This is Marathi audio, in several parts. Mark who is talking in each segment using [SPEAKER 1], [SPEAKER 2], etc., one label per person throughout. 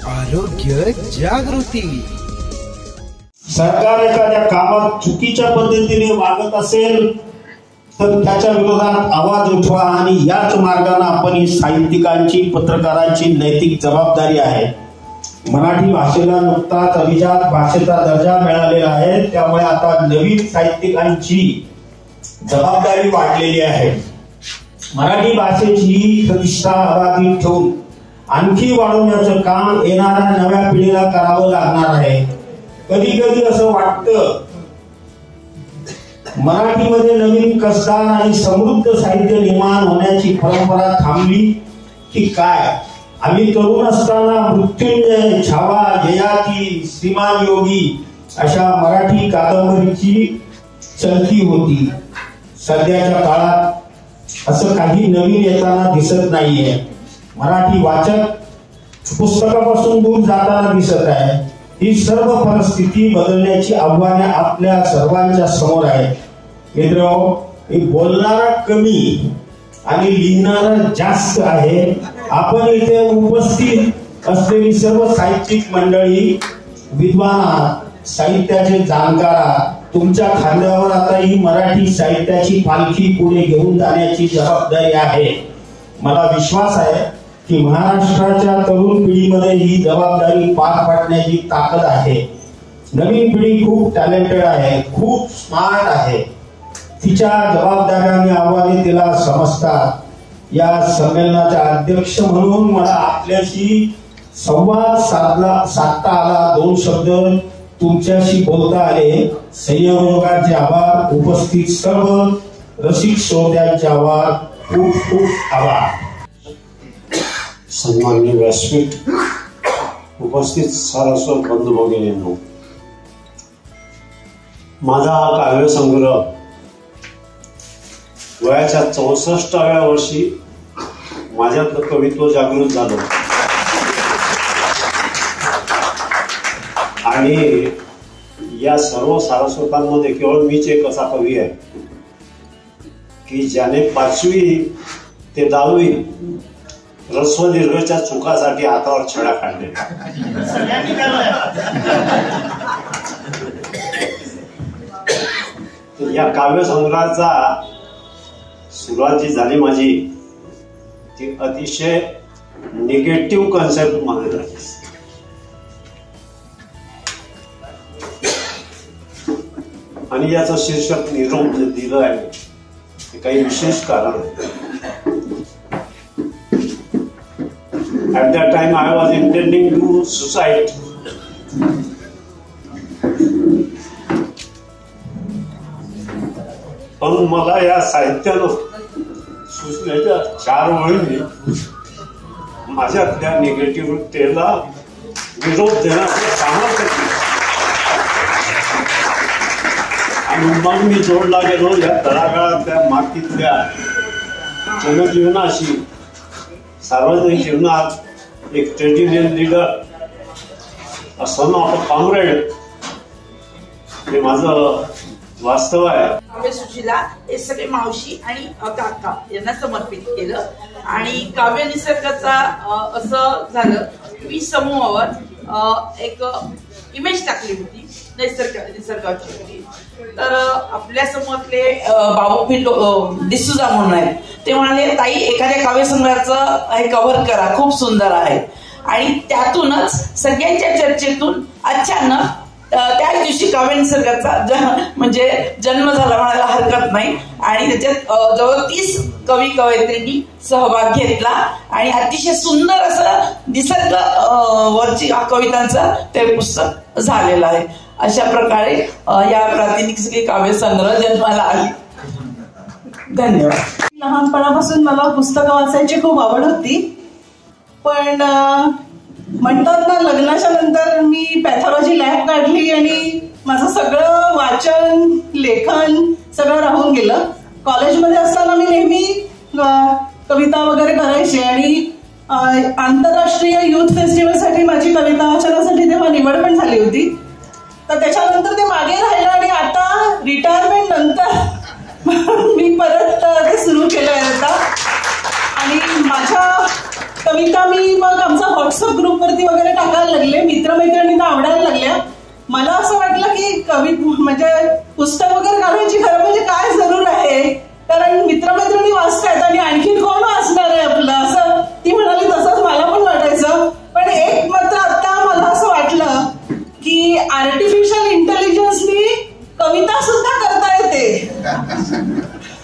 [SPEAKER 1] आरोग्य जागृती।
[SPEAKER 2] सरकार एखाद्या कामात चुकीच्या पद्धतीने वागत असेल तर त्याच्या विरोधात आवाज उठवा आणि याच मार्गाने आपण ही साहित्यिकांची, पत्रकारांची नैतिक जबाबदारी आहे। मराठी भाषेला नुकताच अभिजात भाषेचा दर्जा मिळालेला आहे, त्यामुळे आता नवीन साहित्यिकांची जबाबदारी वाढलेली आहे। मराठी भाषेची प्रतिष्ठा अबाधित ठेवून आणखी वाढवण्याचं काम येणाऱ्या नव्या पिढीला करावं लागणार आहे। कधी कधी असं वाटतं मराठीमध्ये नवीन कसदार आणि समृद्ध साहित्य निर्माण होण्याची परंपरा थांबली की काय। आम्ही तरुण असताना मृत्युंजय, छावा, ययाती, श्रीमान योगी अशा मराठी कादंबरीची चलती होती। सध्याच्या काळात असं काही नवीन येताना दिसत नाहीये। मराठी वाचक पुस्तकापासून दूर जाताना दिसत आहे। ही सर्व परिस्थिती बदलण्याची आव्हाने आपल्या सर्वांच्या समोर आहेत। मित्रांनो, बोलणारा कमी आणि लिहिणारा जास्त आहे। आपण इथे उपस्थित असलेली सर्व साहित्यिक मंडळी, विद्वान, साहित्याचे जाणकार, तुमच्या खांद्यावर आता ही मराठी साहित्याची पालखी पुढे घेऊन जाण्याची जबाबदारी आहे। मला विश्वास आहे की महाराष्ट्राच्या तरुण पिढीमध्ये ही जबाबदारी पार पाडण्याची ताकद आहे। नवीन पिढी खूप टॅलेंटेड आहे, खूप स्मार्ट आहे। तिच्या जबाबदाऱ्या आणि आव्हाने तिला समजतात। या संमेलनाचा अध्यक्ष म्हणून मला आपल्याशी संवाद साधता आला, दोन शब्द तुमच्याशी बोलता आले। संयोजकांचे आभार, उपस्थित सर्व रसिक श्रोत्यांचे आभार, खूप खूप आभार।
[SPEAKER 3] सन्माननीय व्यासपीठ, उपस्थित सारस्वत बंधू भगिनींनो, माझा हा काव्यसंग्रह वयाच्या 64व्या वर्षी माझ्यातलं कवित्व जागृत झालं आणि या सर्व सारस्वतांमध्ये केवळ मीच एक असा कवी आहे की ज्याने 5वी ते 10वी ह्रस्व दीर्घच्या चुकासाठी हातावर छडा काढले। या काव्यसंग्रहाचा सुरुवात जी झाली माझी, ती अतिशय निगेटिव्ह कन्सेप्ट मध्ये झाली आणि याचं शीर्षक निरोप दिलं आहे। हे काही विशेष कारण आहे। At that time I was intending to suicide. पण मला या साहित्यानं सुचण्याच्या 4 ओळींनी माझ्यातल्या निगेटिव्हिटीला विरोध देण्याचं सामर्थ्य केलं आणि मग मी जोडला गेलो या तळागाळातल्या मातीतल्या जनजीवनाशी। सार्वजनिक जीवनात एक trade union leader, a son of a comrade, हे माझं वास्तव आहे।
[SPEAKER 4] काव्य सुशीला हे सगळे मावशी आणि काका यांना समर्पित केलं आणि काव्य निसर्गाचा असं झालं की समूहावर एक इमेज टाकली होती निसर्गाची होती। तर आपल्या समूहातले बाबू डिसूजा म्हणून आहेत, ते म्हणाले ताई एखाद्या काव्यसंग्रहाचं हे कव्हर करा, खूप सुंदर आहे। आणि त्यातूनच सगळ्यांच्या चर्चेतून अचानक त्याच दिवशी काव्य निसर्गाचा म्हणजे जन्म झाला म्हणायला हरकत नाही आणि त्याच्यात जवळ 30 कवी कवयित्रींनी सहभाग घेतला आणि अतिशय सुंदर असं निसर्ग वरची कवितांचं ते पुस्तक झालेलं आहे। अशा प्रकारे या प्रातिनिधिक काव्य संग्रह जन्माला आली। धन्यवाद।
[SPEAKER 5] लहानपणापासून मला पुस्तकं वाचायची खूप आवड होती, पण म्हणतात ना, लग्नाच्या नंतर मी पॅथॉलॉजी लॅब काढली आणि माझं सगळं वाचन, लेखन सगळं राहून गेलं। कॉलेजमध्ये असताना मी नेहमी कविता वगैरे करायची आणि आंतरराष्ट्रीय युथ फेस्टिवलसाठी माझी कविता वाचनासाठी तेव्हा निवड पण झाली होती। तर त्याच्यानंतर ते मागे राहिलं आणि आता रिटायरमेंट नंतर मी परत ते सुरू केलं आहे आता। आणि माझ्या कविता मी मग आमचा व्हॉट्सअप ग्रुपवरती वगैरे टाकायला लागले, मित्रमैत्रिणींना आवडायला लागल्या. मला असं वाटलं की म्हणजे पुस्तक वगैरे काढायची खरं म्हणजे काय जरूर आहे, कारण मित्रमैत्रिणी वाचतायत आणि आणखीन कोण वाचणार आहे आपलं, असं ती म्हणाली. तसंच मला पण वाटायचं. पण एक मात्र आता मला असं वाटलं की आर्टिफिशियल इंटेलिजन्सनी कविता सुद्धा करता येते.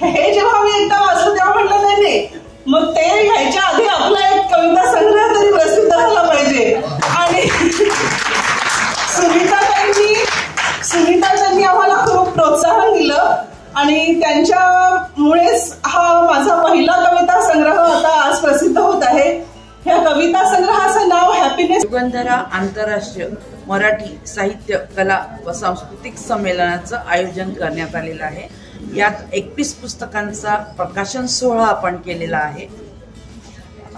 [SPEAKER 5] हे जेव्हा मी एकदा वाचलं तेव्हा म्हटलं नाही, मग ते घ्यायच्या आधी आपला एक कविता संग्रह तरी प्रसिद्ध झाला पाहिजे. आणि सुनीता त्यांनी आम्हाला खूप प्रोत्साहन दिलं आणि त्यांच्यामुळेच हा माझा पहिला कविता संग्रह आता आज प्रसिद्ध होत आहे. ह्या कविता संग्रहाचं नाव हॅपीनेस.
[SPEAKER 4] युगंधरा आंतरराष्ट्रीय मराठी साहित्य कला व सांस्कृतिक संमेलनाचं आयोजन करण्यात आलेलं आहे. यात 21 पुस्तकांचा प्रकाशन सोहळा आपण केलेला आहे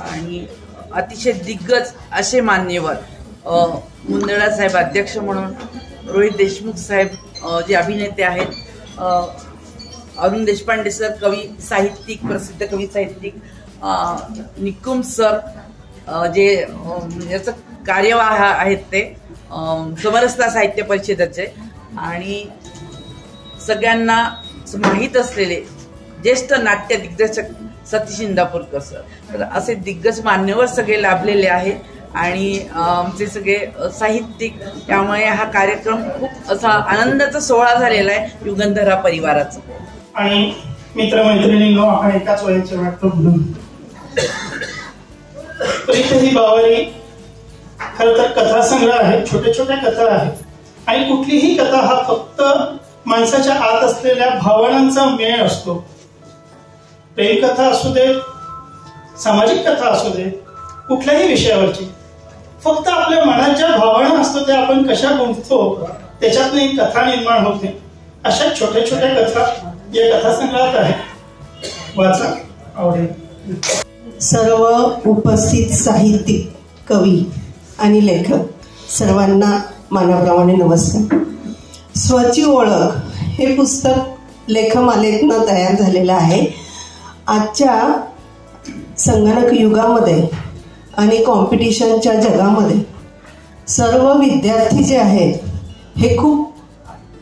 [SPEAKER 4] आणि अतिशय दिग्गज असे मान्यवर मुंदडा साहेब अध्यक्ष म्हणून, रोहित देशमुख साहेब जे अभिनेते आहेत, अरुण देशपांडे सर कवी साहित्यिक, प्रसिद्ध कवी साहित्यिक, निकुम सर जे याचं कार्यवाह आहेत ते समरसता साहित्य परिषदेचे, आणि सगळ्यांना माहीत असलेले ज्येष्ठ नाट्य दिग्दर्शक सतीश इंदापूरकर सर. तर असे दिग्गज मान्यवर सगळे लाभलेले आहेत आणि आमचे सगळे साहित्यिक. त्यामुळे हा कार्यक्रम खूप असा आनंदाचा सोहळा झालेला आहे युगंधरा परिवाराचा.
[SPEAKER 6] आणि मित्रमैत्रिणींनो, आपण एकाच वयाचे वाटतो म्हणून ही बावारी खरं तर कथासंग्रह आहे, छोट्या छोट्या कथा आहेत. आणि कुठलीही कथा हा फक्त माणसाच्या आत असलेल्या भावनांचा मेळ असतो. प्रेमकथा असू दे, सामाजिक कथा असू दे, कुठल्याही विषयावरची, फक्त आपल्या मनात ज्या भावना असतो त्या आपण कशा गुंततो त्याच्यातनं एक कथा निर्माण होते. अशा छोट्या छोट्या कथा या कथासंग्रहात आहेत. वाचा, आवडेल.
[SPEAKER 7] सर्व उपस्थित साहित्यिक, कवी आणि लेखक सर्वांना मानाप्रमाणे नमस्कार. स्वची ओळख हे पुस्तक लेखमालेतनं तयार झालेलं आहे. आजच्या संगणक युगामध्ये आणि कॉम्पिटिशनच्या जगामध्ये सर्व विद्यार्थी जे आहेत हे खूप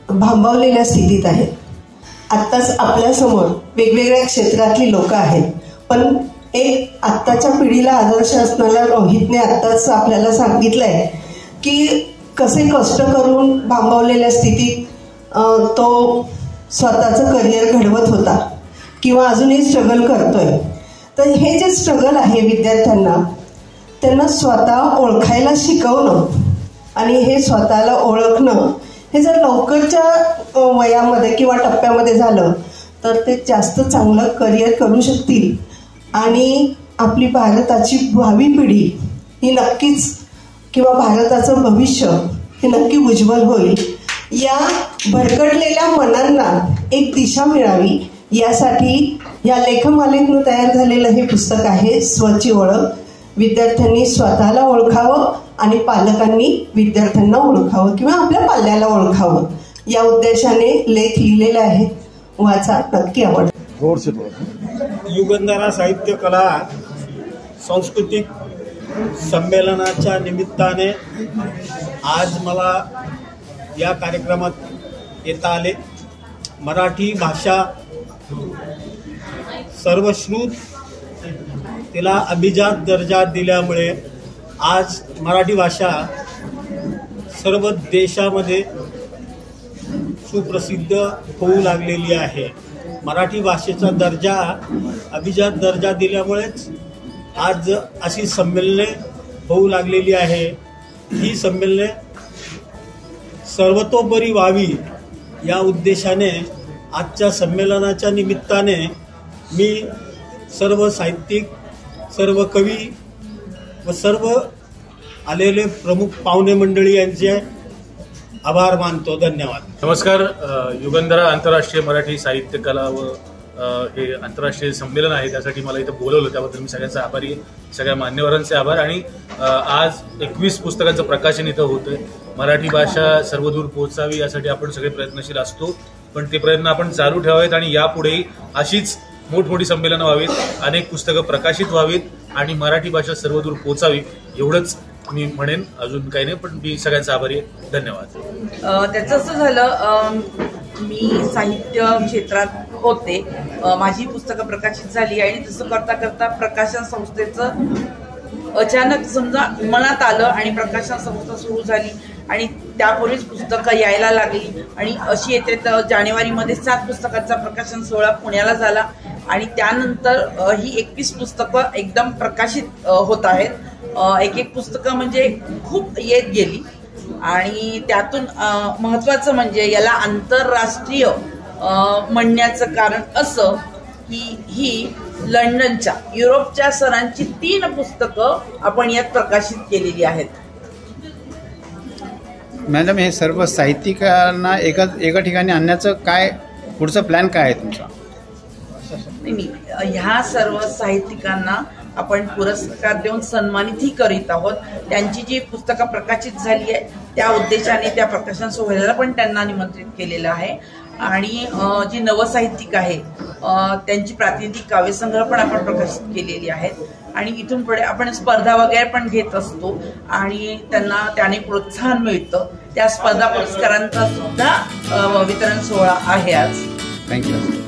[SPEAKER 7] भांबावलेल्या स्थितीत आहेत. आत्ताच आपल्यासमोर वेगवेगळ्या क्षेत्रातली लोक आहेत, पण एक आत्ताच्या पिढीला आदर्श असणाऱ्या रोहितने आत्ताच आपल्याला सांगितलंय की कसे कष्ट करून भांबावलेल्या स्थितीत तो स्वतःचं करिअर घडवत होता किंवा अजूनही स्ट्रगल करतोय. तर हे जे स्ट्रगल आहे विद्यार्थ्यांना, त्यांना स्वतः ओळखायला शिकवणं आणि हे स्वतःला ओळखणं हे जर लवकरच्या वयामध्ये किंवा टप्प्यामध्ये झालं तर ते जास्त चांगलं करिअर करू शकतील आणि आपली भारताची भावी पिढी ही नक्कीच किंवा भारताचं भविष्य हे नक्की उज्ज्वल होईल. या भरकटलेल्या मनांना एक दिशा मिळावी यासाठी या लेखमालेतून तयार झालेलं हे पुस्तक आहे स्वची ओळख. विद्यार्थ्यांनी स्वतःला ओळखावं आणि पालकांनी विद्यार्थ्यांना ओळखावं किंवा आपल्या पाल्याला ओळखावं या उद्देशाने लेख लिहिलेले आहेत. वाचा, नक्की आवड.
[SPEAKER 3] युगंधरा साहित्य कला सांस्कृतिक संमेलनाच्या निमित्ताने आज मला या कार्यक्रमात येता आले. मराठी भाषा सर्वश्रुत तिला अभिजात दर्जा दिल्यामुळे आज मराठी भाषा सर्व देशामध्ये सुप्रसिद्ध होऊ लागलेली आहे. मराठी भाषेचा दर्जा अभिजात दर्जा दिल्यामुळेच आज अशी संमेलने होऊ लागलेली आहे. ही संमेलने सर्वतोपरी व्हावी या उद्देशाने आजच्या संमेलनाच्या निमित्ताने मी सर्व साहित्यिक, सर्व कवी व सर्व आलेले प्रमुख पाहुणे मंडळी यांचे आभार मानतो. धन्यवाद.
[SPEAKER 8] नमस्कार. युगंधरा आंतरराष्ट्रीय मराठी साहित्य कला व हे आंतरराष्ट्रीय संमेलन आहे, त्यासाठी मला इथं बोलवलं त्याबद्दल मी सगळ्यांचा आभारी आहे. सगळ्या मान्यवरांचे आभार. आणि आज 21 पुस्तकांचं प्रकाशन इथं होतंय. मराठी भाषा सर्वदूर पोहोचावी यासाठी आपण सगळे प्रयत्नशील असतो, पण ते प्रयत्न आपण चालू ठेवावेत आणि यापुढेही अशीच मोठमोठी संमेलनं व्हावीत, अनेक पुस्तकं प्रकाशित व्हावीत आणि मराठी भाषा सर्वदूर पोचावी एवढंच मी म्हणेन. अजून काही नाही, पण मी सगळ्यांचा आभारी आहे. धन्यवाद.
[SPEAKER 4] त्याचं असं झालं, मी साहित्य क्षेत्रात होते, माझी पुस्तकं प्रकाशित झाली आणि तसं करता करता प्रकाशन संस्थेचं अचानक समजा मनात आलं आणि प्रकाशन संस्था सुरू झाली आणि त्यापूर्वीच पुस्तकं यायला लागली आणि अशी येते तर जानेवारीमध्ये 7 पुस्तकांचा प्रकाशन सोहळा पुण्याला झाला आणि त्यानंतर ही 21 पुस्तकं एकदम प्रकाशित होत आहेत. एक पुस्तकं म्हणजे खूप येत गेली आणि त्यातून महत्वाचं म्हणजे याला आंतरराष्ट्रीय म्हणण्याचं कारण असं की ही लंडनच्या, युरोपच्या सरांची 3 पुस्तकं आपण यात प्रकाशित केलेली आहेत.
[SPEAKER 9] मॅडम, हे सर्व साहित्यिकांना एका ठिकाणी आणण्याचं काय पुढचं प्लॅन काय आहे तुमचा?
[SPEAKER 4] नाही, ह्या सर्व साहित्यिकांना आपण पुरस्कार देऊन सन्मानितही करीत आहोत. त्यांची जी पुस्तकं प्रकाशित झाली आहे त्या उद्देशाने त्या प्रकाशन सोहळ्याला पण त्यांना निमंत्रित केलेलं आहे आणि जी नवसाहित्यिक आहे त्यांची प्रातिनिधिक काव्यसंग्रह पण आपण प्रकाशित केलेली आहेत आणि इथून पुढे आपण स्पर्धा वगैरे पण घेत असतो आणि त्यांना त्याने प्रोत्साहन मिळतं. त्या स्पर्धा पुरस्कारांचा सुद्धा वितरण सोहळा आहे आज.
[SPEAKER 9] थँक्यू.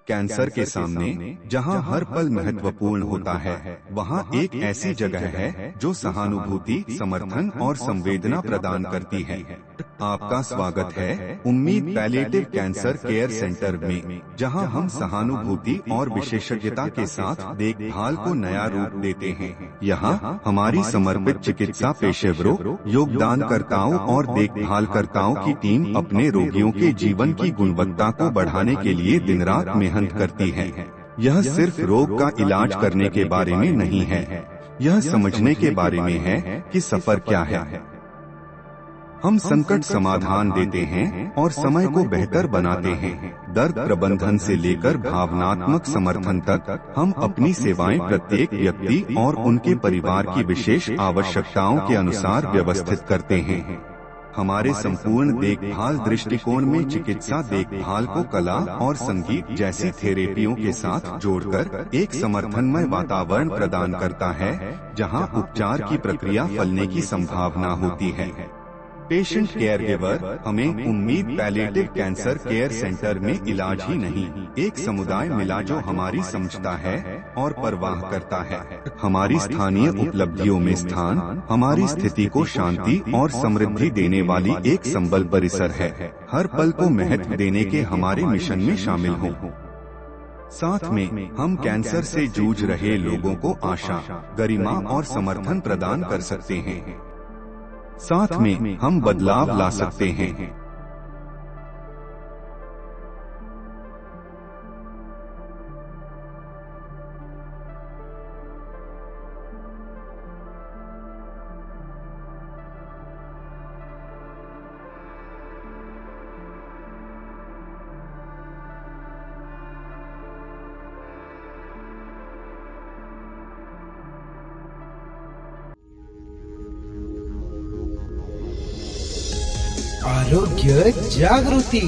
[SPEAKER 10] कैंसर के सामने जहां हर पल महत्वपूर्ण होता है, वहां एक ऐसी जगह है जो सहानुभूति, समर्थन और संवेदना प्रदान करती है। आपका स्वागत है उम्मीद पैलिएटिव कैंसर केयर सेंटर में, जहां हम सहानुभूति और विशेषज्ञता के साथ देखभाल को नया रूप देते हैं। यहां हमारी समर्पित चिकित्सा पेशेवरों, योगदानकर्ताओं और देखभालकर्ताओं की टीम अपने रोगियों के जीवन की गुणवत्ता को बढ़ाने के लिए दिन रात मेहनत करती है। यह सिर्फ रोग का इलाज करने के बारे में नहीं है, यह समझने के बारे में है कि सफर क्या है। हम संकट समाधान देते हैं और समय को बेहतर बनाते हैं। दर्द प्रबंधन से लेकर भावनात्मक समर्थन तक हम अपनी सेवाएं प्रत्येक व्यक्ति और उनके परिवार की विशेष आवश्यकताओं के अनुसार व्यवस्थित करते हैं। हमारे संपूर्ण देखभाल दृष्टिकोण में चिकित्सा देखभाल को कला और संगीत जैसी थेरेपियों के साथ जोड़कर एक समर्थनमय वातावरण प्रदान करता है, जहां उपचार की प्रक्रिया फलने की संभावना होती है। पेशेंट केयर गिवर हमें उम्मीद पैलिएटिव कैंसर केयर सेंटर में इलाज ही नहीं, एक समुदाय मिला जो हमारी समझता है और परवाह करता है। हमारी स्थानीय उपलब्धियों में स्थान हमारी स्थिति को शांति और समृद्धि देने वाली एक संबल परिसर है। हर पल को महत्व देने के हमारे मिशन में शामिल हों। साथ में हम कैंसर से जूझ रहे लोगों को आशा, गरिमा और समर्थन प्रदान कर सकते हैं। साथ में हम बदलाव ला सकते हैं।
[SPEAKER 1] आरोग्य जागृती।